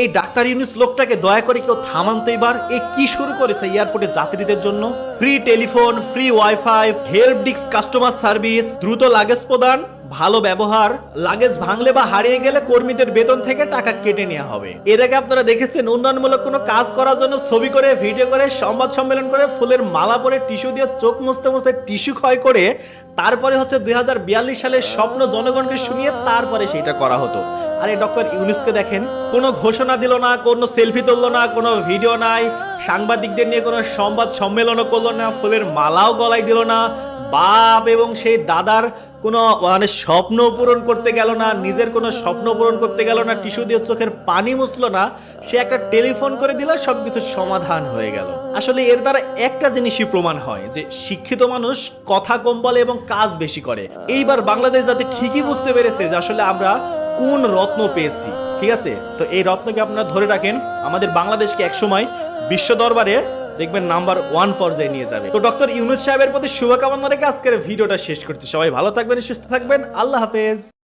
এই ডাক্তার ইউনুস লোকটাকে দয়া করে কেউ থামান তো এবার। এ কি শুরু করেছে এয়ারপোর্টে যাত্রীদের জন্য? Free telephone, free wifi, help desk customer service, দ্রুত লাগেজ প্রদান, ভালো ব্যবহার, লাগেজ ভাঙলে বা হারিয়ে গেলে কর্মীদের বেতন থেকে টাকা কেটে নেওয়া হবে। এর আগে আপনারা দেখেছেন উন্নয়নমূলক কোনো কাজ করার জন্য ছবি করে, ভিডিও করে, সংবাদ সম্মেলন করে, ফুলের মালা পরে, টিস্যু দিয়ে চোখ মুছতে মুছতে টিস্যু ক্ষয় করে তারপরে হচ্ছে 2042 সালের স্বপ্ন জনগণকে শুনিয়ে তারপরে সেটা করা হতো। আর এই ডক্টর ইউনুসকে দেখেন, কোনো ঘোষণা দিল না, কোনো সেলফি তুললো না, কোনো ভিডিও নাই, সাংবাদিকদের নিয়ে কোনো সংবাদ সম্মেলনও করলো না, ফুলের মালাও গলায় দিল না, বাপ এবং সেই দাদার কোনো স্বপ্ন পূরণ করতে গেল না, নিজের কোনো স্বপ্ন পূরণ করতে গেল না, টিস্যু দিয়ে চোখের পানি মুছলো না, সে একটা টেলিফোন করে দিল, সবকিছু সমাধান হয়ে গেল। আসলে এর দ্বারা একটা জিনিসই প্রমাণ হয় যে শিক্ষিত মানুষ কথা কম বলে এবং কাজ বেশি করে। এইবার বাংলাদেশ যাতে ঠিকই বুঝতে পেরেছে যে আসলে আমরা কোন রত্ন পেয়েছি। ঠিক আছে, তো এই রত্নকে আপনারা ধরে রাখেন, আমাদের বাংলাদেশকে একসময় বিশ্ব দরবারে দেখবেন নাম্বার 1 পর্যায়ে নিয়ে যাবে। তো ডক্টর ইউনুস সাহেবের প্রতি শুভকামনা রেখে আজকের ভিডিওটা শেষ করছি। সবাই ভালো থাকবেন, সুস্থ থাকবেন, আল্লাহ হাফেজ।